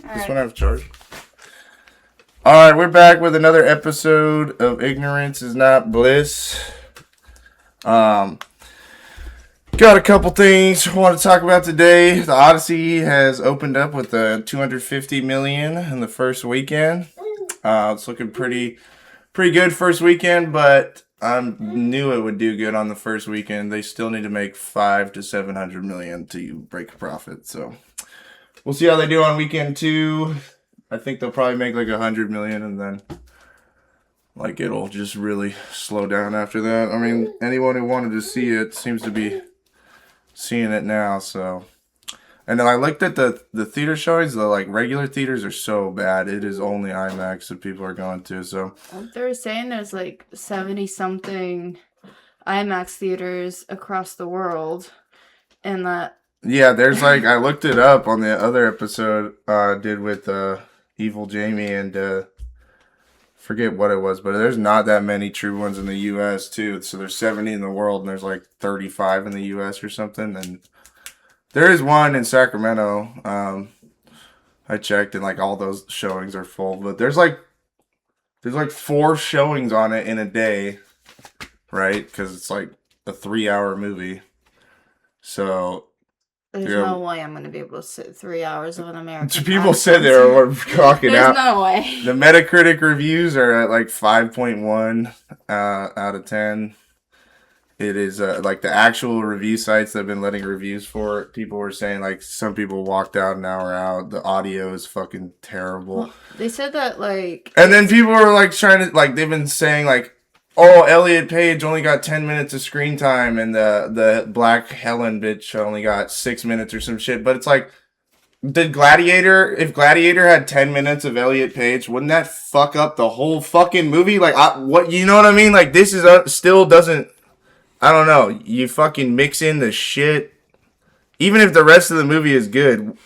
This one I have charged. Alright, we're back with another episode of Ignorance is Not Bliss. Got a couple things I want to talk about today. The Odyssey has opened up with $250 million in the first weekend. It's looking pretty good first weekend, but I knew it would do good on the first weekend. They still need to make $500 to $700 million to break a profit. So we'll see how they do on weekend 2. I think they'll probably make like $100 million, and then like it'll just really slow down after that. I mean, anyone who wanted to see it seems to be seeing it now. So, and then I looked at the theater showings. The like regular theaters are so bad. It is only IMAX that people are going to. So they're saying there's like 70 something IMAX theaters across the world, and that yeah, there's like I looked it up on the other episode I did with Evil Jamie and forget what it was, but there's not that many true ones in the U.S. too. So there's 70 in the world, and there's like 35 in the U.S. or something. And there is one in Sacramento. I checked, and like all those showings are full. But there's like 4 showings on it in a day, right? Because it's like a 3-hour movie. So there's no way I'm going to be able to sit 3 hours of an American. People said they were clocking out. There's no way. The Metacritic reviews are at like 5.1 out of 10. It is like the actual review sites that have been letting reviews for it. People were saying like some people walked out an hour out. The audio is fucking terrible. Well, they said that like. And then people were like trying to like they've been saying like, oh, Elliot Page only got 10 minutes of screen time, and the Black Helen bitch only got 6 minutes or some shit. But it's like, if Gladiator had 10 minutes of Elliot Page, wouldn't that fuck up the whole fucking movie? Like, what, you know what I mean? Like, this is still doesn't, I don't know. You fucking mix in the shit. Even if the rest of the movie is good,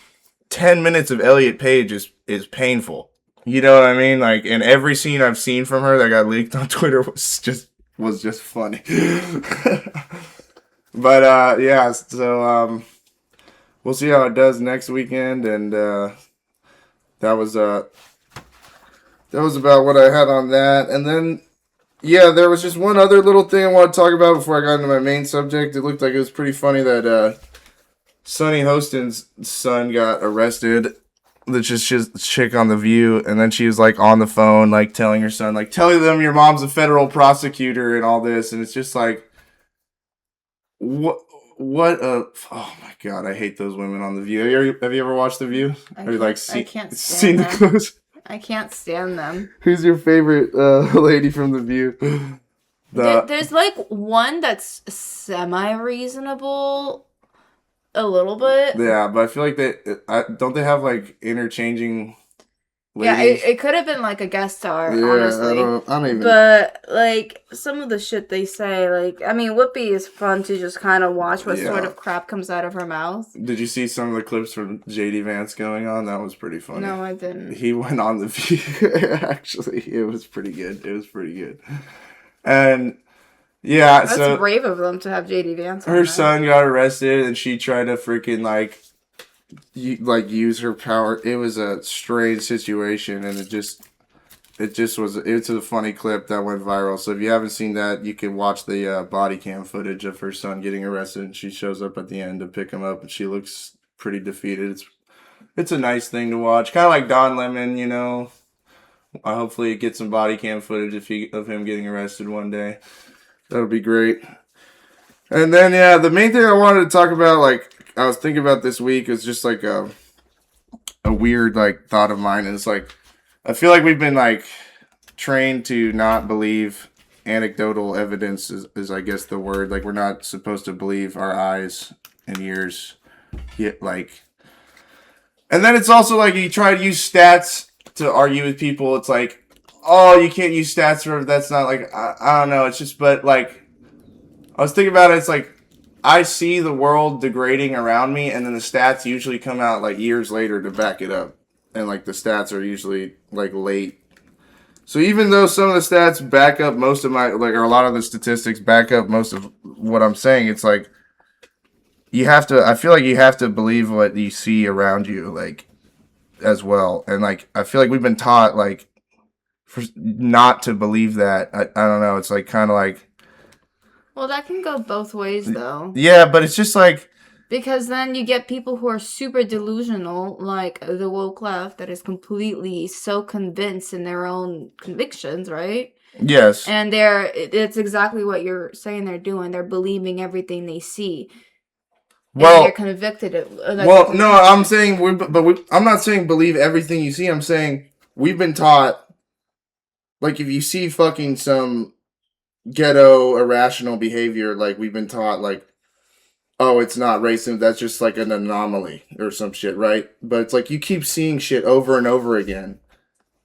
10 minutes of Elliot Page is painful. You know what I mean? Like, and every scene I've seen from her that got leaked on Twitter was just funny. But yeah, so we'll see how it does next weekend, and that was about what I had on that. And then yeah, there was just one other little thing I want to talk about before I got into my main subject. It looked like it was pretty funny that Sonny Hostin's son got arrested. That's just chick on The View, and then she was like on the phone, like telling her son, like, tell them your mom's a federal prosecutor and all this, and it's just like, oh my god, I hate those women on The View. Have you ever watched The View? I can't stand them. The clips? I can't stand them. Who's your favorite lady from The View? There's like one that's semi-reasonable. A little bit. Yeah, but I feel like don't they have like interchanging ladies? Yeah, it could have been like a guest star, honestly. I don't even. But like some of the shit they say, like I mean, Whoopi is fun to just kind of watch what sort of crap comes out of her mouth. Did you see some of the clips from JD Vance going on? That was pretty funny. No, I didn't. He went on The View. Actually, it was pretty good. And yeah, that's brave of them to have JD Vance. Her son got arrested, and she tried to freaking use her power. It was a strange situation, and it's a funny clip that went viral. So if you haven't seen that, you can watch the body cam footage of her son getting arrested. And she shows up at the end to pick him up, and she looks pretty defeated. It's a nice thing to watch, kind of like Don Lemon, you know. Hopefully, get some body cam footage of him getting arrested one day. That would be great. And then, yeah, the main thing I wanted to talk about, like, I was thinking about this week is just, like, a weird, like, thought of mine. And it's, like, I feel like we've been, like, trained to not believe anecdotal evidence is I guess, the word. Like, we're not supposed to believe our eyes and ears. Yet, like... And then it's also, like, you try to use stats to argue with people. It's, like... Oh, you can't use stats for that's not like I don't know. It's just but like I was thinking about it. It's like I see the world degrading around me, and then the stats usually come out like years later to back it up, and like the stats are usually like late. So even though some of the stats back up most of my like or a lot of the statistics back up most of what I'm saying, it's like you have to. I feel like you have to believe what you see around you. Like as well. And like, I feel like we've been taught like not to believe that. I don't know. It's like kind of like. Well, that can go both ways though. Yeah, but it's just like. Because then you get people who are super delusional, like the woke left, that is completely so convinced in their own convictions, right? Yes. And it's exactly what you're saying they're doing. They're believing everything they see. Well, and they're convicted. No, I'm saying I'm not saying believe everything you see. I'm saying we've been taught, like, if you see fucking some ghetto irrational behavior, like, we've been taught, like, oh, it's not racist, that's just like an anomaly or some shit, right? But it's like you keep seeing shit over and over again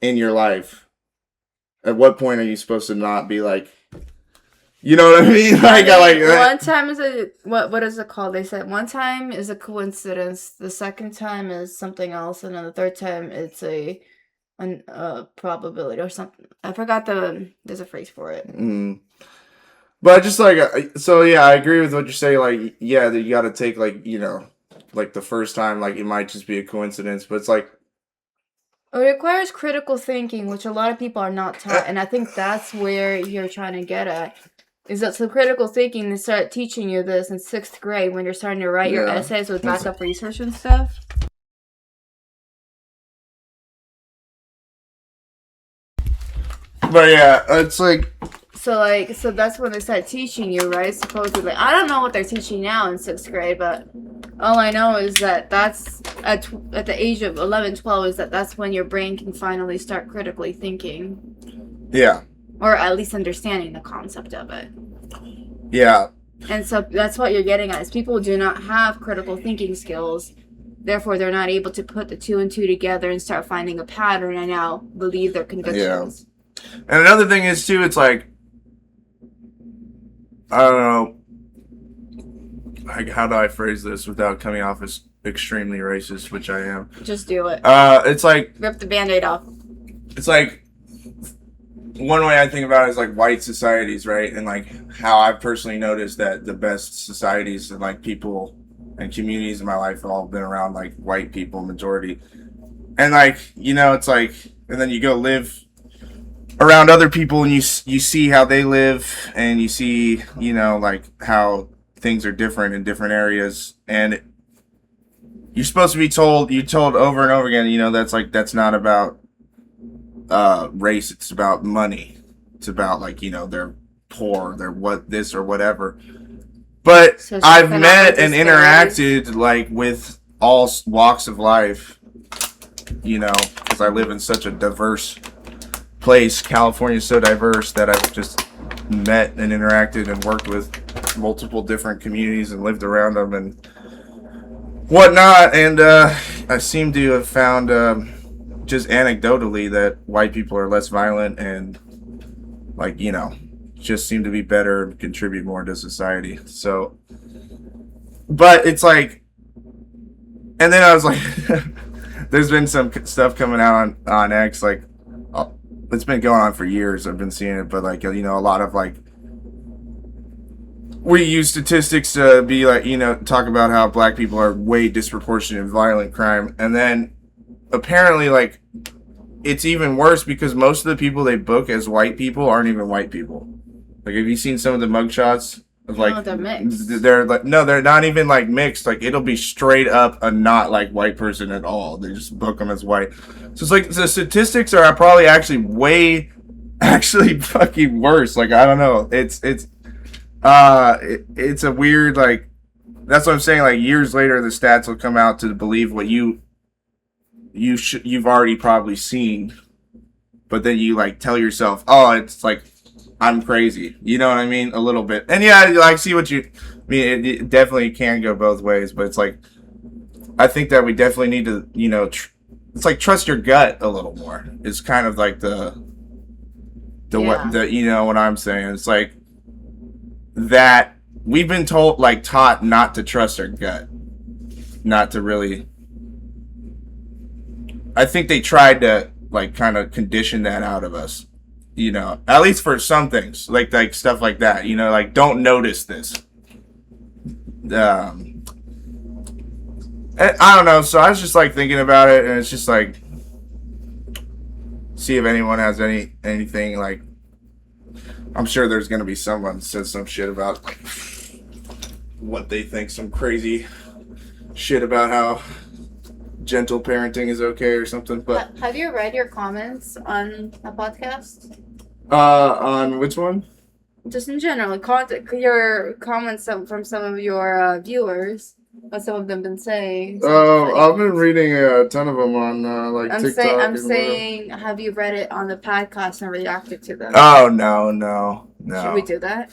in your life. At what point are you supposed to not be like, you know what I mean? One time is what is it called? They said one time is a coincidence, the second time is something else, and then the third time it's a probability or something. I forgot there's a phrase for it. But just like, so yeah, I agree with what you say. Like, yeah, that you got to take, like, you know, like the first time, like, it might just be a coincidence, but it's like. It requires critical thinking, which a lot of people are not taught. And I think that's where you're trying to get at. Is that so critical thinking, they start teaching you this in 6th grade when you're starting to write your essays with backup research and stuff. But yeah, it's like. So that's when they start teaching you, right? Supposedly. I don't know what they're teaching now in 6th grade, but all I know is that that's at the age of 11, 12 is that's when your brain can finally start critically thinking. Yeah. Or at least understanding the concept of it. Yeah. And so that's what you're getting at, is people do not have critical thinking skills. Therefore, they're not able to put the 2 and 2 together and start finding a pattern and now believe their convictions. Yeah. And another thing is, too, it's like, I don't know, like, how do I phrase this without coming off as extremely racist, which I am. Just do it. It's like. Rip the Band-Aid off. It's like. One way I think about it is like white societies, right? And like how I've personally noticed that the best societies and like people and communities in my life have all been around like white people majority. And like, you know, it's like, and then you go live around other people and you see how they live and you see, you know, like how things are different in different areas. And you're supposed to be told over and over again, you know, that's not about race, it's about money. It's about, like, you know, they're poor, they're what this or whatever. But so I've met and interacted like with all walks of life, you know, because I live in such a diverse place. California's so diverse that I've just met and interacted and worked with multiple different communities and lived around them and whatnot. And I seem to have found just anecdotally that white people are less violent and, like, you know, just seem to be better and contribute more to society. So, but it's like, and then I was like, there's been some stuff coming out on X, like, it's been going on for years. I've been seeing it, but like, you know, a lot of like, we use statistics to be like, you know, talk about how black people are way disproportionate in violent crime. And then apparently, like, it's even worse because most of the people they book as white people aren't even white people. Like, have you seen some of the mugshots? Like, no, they're mixed. They're like, no, they're not even like mixed. Like, it'll be straight up a not like white person at all. They just book them as white. So it's like the statistics are probably actually way fucking worse. Like, I don't know. It's a weird, like, that's what I'm saying. Like, years later, the stats will come out to believe what you've already probably seen, but then you like tell yourself, oh, it's like, I'm crazy. You know what I mean? A little bit. And yeah, I see what you mean. It definitely can go both ways, but it's like, I think that we definitely need to, you know, it's like trust your gut a little more. It's kind of like what you know what I'm saying. It's like that we've been taught not to trust our gut, not to really. I think they tried to like kind of condition that out of us. You know, at least for some things, like stuff like that. You know, like, don't notice this. And I don't know. So I was just like thinking about it, and it's just like, see if anyone has anything like. I'm sure there's gonna be someone that says some shit about like, what they think, some crazy shit about how gentle parenting is okay or something. But have you read your comments on a podcast? On which one? Just in general, your comments from some of your viewers. What some of them been saying. Oh, I've been reading a ton of them on TikTok. I'm saying, have you read it on the podcast and reacted to them? Oh no. Should we do that?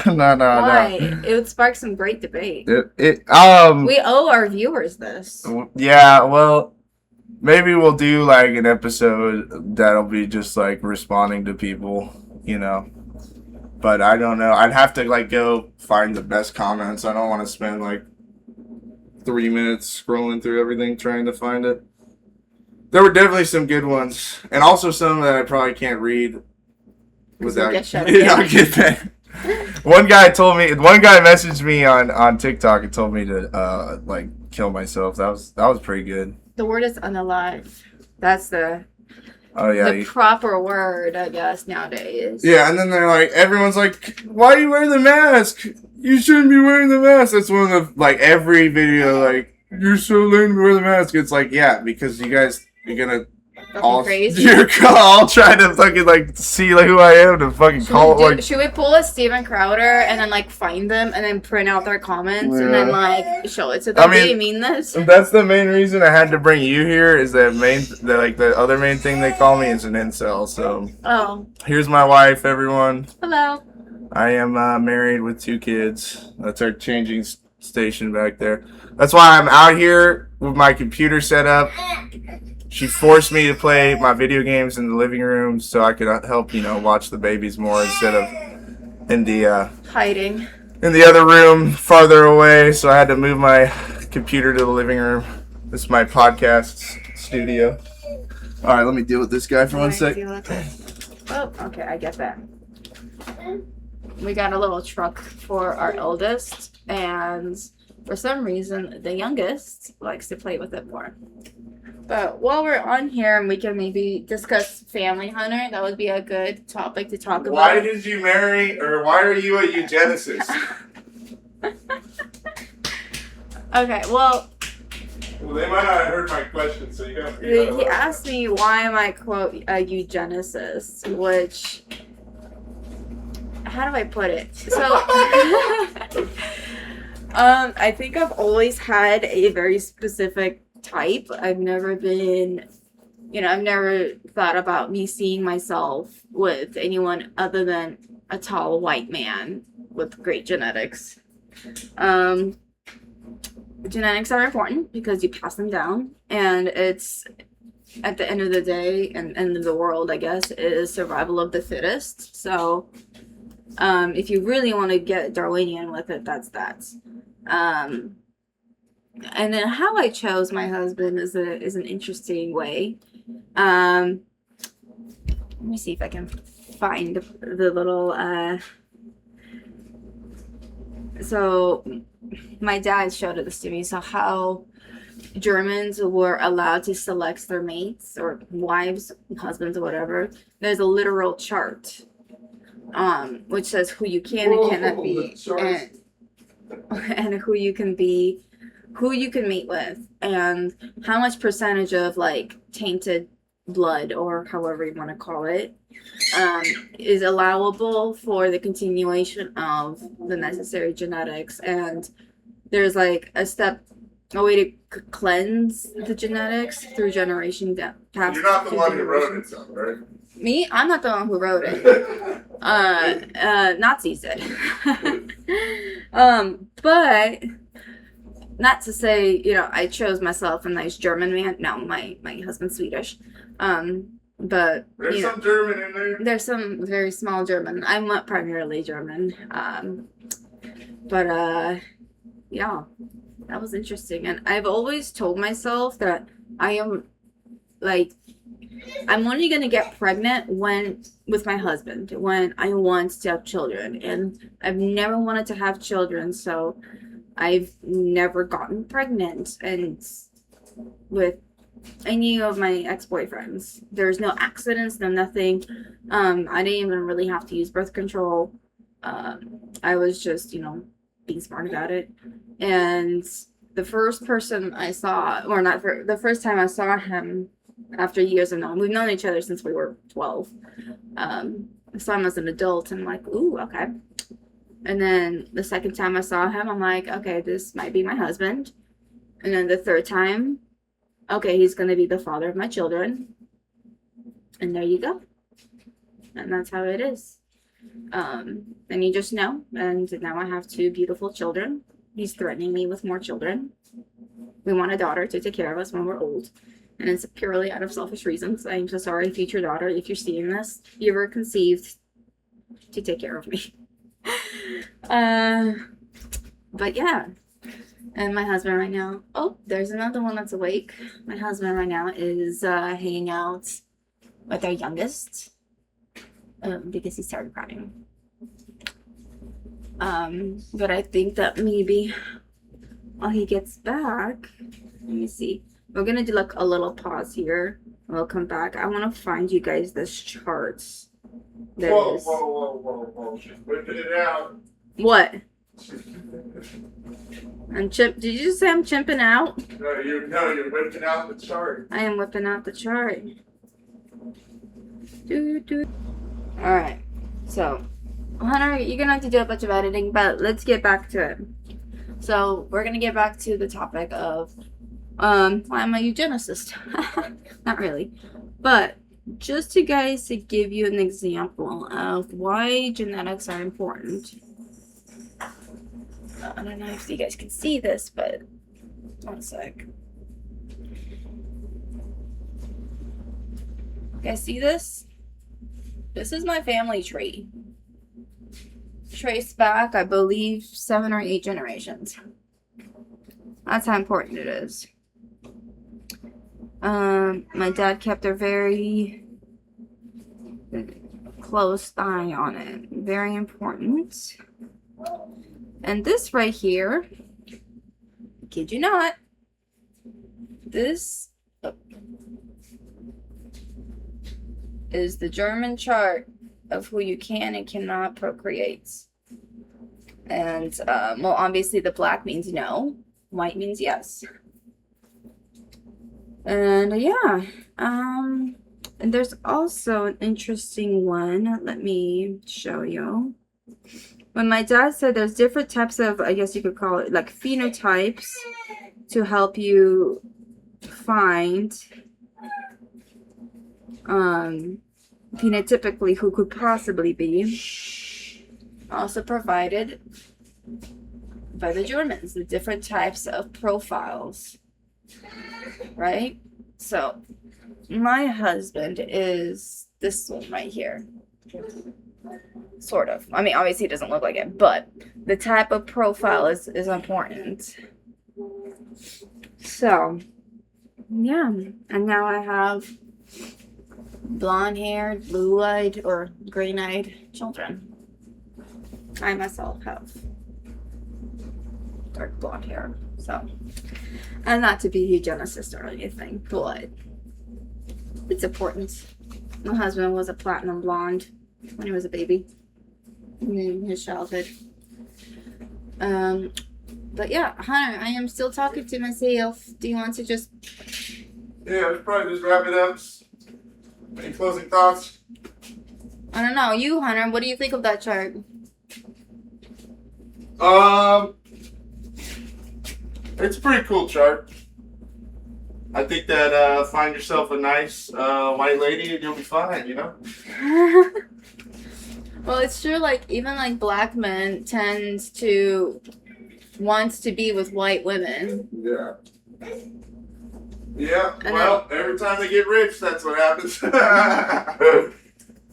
No. Why? It would spark some great debate. We owe our viewers this. Yeah, well, maybe we'll do like an episode that'll be just like responding to people, you know. But I don't know. I'd have to like go find the best comments. I don't want to spend like 3 minutes scrolling through everything trying to find it. There were definitely some good ones, and also some that I probably can't read without get banned. One guy messaged me on TikTok and told me to like kill myself. That was pretty good. The word is unalive. That's the proper word, I guess, nowadays. Yeah, and then they're like, everyone's like, why do you wear the mask? You shouldn't be wearing the mask. That's one of the, like, every video, like, you're so lame to wear the mask. It's like, yeah, because you're gonna crazy. You're all trying to fucking, like, see, like, who I am to fucking should we pull a Steven Crowder and then, like, find them and then print out their comments and then, like, show it to them? Do you mean this? That's the main reason I had to bring you here, is the other main thing they call me is an incel, so. Oh. Here's my wife, everyone. Hello. I am married with 2 kids. That's our changing station back there. That's why I'm out here with my computer set up. She forced me to play my video games in the living room so I could help, watch the babies more instead of in the hiding in the other room farther away. So I had to move my computer to the living room. This is my podcast studio. All right, let me deal with this guy for 1 sec. Oh, okay, I get that. We got a little truck for our eldest, and for some reason, the youngest likes to play with it more. But while we're on here, and we can maybe discuss Family Hunter, that would be a good topic to talk about. Why did you marry, or why are you a eugenicist? Okay, well, they might not have heard my question, so you gotta he asked me why am I, quote, a eugenicist, which... How do I put it? So, I think I've always had a very specific type. I've never been, I've never thought about me seeing myself with anyone other than a tall white man with great genetics. Genetics are important because you pass them down, and it's, at the end of the day, and end of the world, I guess, is survival of the fittest. So, if you really want to get Darwinian with it, that's that. And then how I chose my husband is an interesting way. Let me see if I can find the little. So, my dad showed this to me. So how Germans were allowed to select their mates or wives, husbands, or whatever. There's a literal chart. Which says who you can and cannot be, and who you can mate with, and how much percentage of like tainted blood, or however you want to call it, is allowable for the continuation of the necessary genetics. And there's like a way to cleanse the genetics through generation past. You're not the one who wrote it, so, right? Me? I'm not the one who wrote it. Nazis did. But not to say, I chose myself a nice German man. No, my husband's Swedish. But there's some German in there. There's some very small German. I'm not primarily German. But yeah, that was interesting. And I've always told myself that I'm only gonna get pregnant with my husband when I want to have children, and I've never wanted to have children. So I've never gotten pregnant, and with any of my ex-boyfriends, there's no accidents, no nothing. I didn't even really have to use birth control. I was just, being smart about it. And the first person I saw, or not for the first time I saw him after years of knowing, we've known each other since we were 12. I saw him as an adult, and I'm like, ooh, okay. And then the second time I saw him, I'm like, okay, this might be my husband. And then the third time, okay, he's going to be the father of my children. And there you go. And that's how it is. And you just know. And now I have 2 beautiful children. He's threatening me with more children. We want a daughter to take care of us when we're old. And it's purely out of selfish reasons. I'm so sorry, future daughter, if you're seeing this. You were conceived to take care of me. But yeah. And my husband right now, oh, there's another one that's awake. My husband right now is hanging out with our youngest because he started crying. But I think that maybe while he gets back, let me see. We're going to do like a little pause here. And we'll come back. I want to find you guys this chart. Whoa. She's whipping it out. What? Did you just say I'm chimping out? No, you're whipping out the chart. I am whipping out the chart. Alright. So, Hunter, you're gonna have to do a bunch of editing, but let's get back to it. So, we're gonna get back to the topic of why I'm a eugenicist. Not really. But just to give you an example of why genetics are important. I don't know if you guys can see this, but one sec. You guys see this? This is my family tree. Traced back, I believe, 7 or 8 generations. That's how important it is. My dad kept a very close eye on it. Very important. And this right here, kid you not, this is the German chart of who you can and cannot procreate. And, well, obviously the black means no, white means yes. And, yeah, and there's also an interesting one. Let me show you. When my dad said there's different types of, I guess you could call it, like phenotypes to help you find phenotypically who could possibly be, also provided by the Germans, the different types of profiles, right? So my husband is this one right here. Sort of. I mean, obviously it doesn't look like it, but the type of profile is important. So, yeah. And now I have blonde-haired, blue-eyed, or green-eyed children. I myself have dark blonde hair. So, and not to be a eugenicist or anything, but it's important. My husband was a platinum blonde when he was a baby in his childhood. But yeah, Hunter, I am still talking to myself. Do you want to just... Yeah, let's probably just wrap it up. Any closing thoughts? I don't know. You, Hunter, what do you think of that chart? It's a pretty cool chart. I think that find yourself a nice white lady and you'll be fine, you know? Well, it's true, like, even, like, black men tend to want to be with white women. Yeah. Yeah, and well, every time they get rich, that's what happens.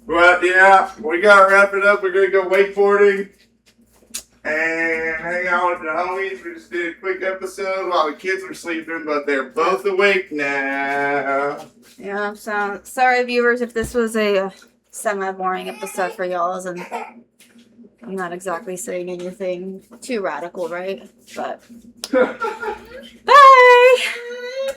But, yeah, we got to wrap it up. We're going to go wakeboarding and hang out with the homies. We just did a quick episode while the kids were sleeping, but they're both awake now. Yeah, so sorry, viewers, if this was a semi-boring episode for y'all, and I'm not exactly saying anything too radical, right? But bye.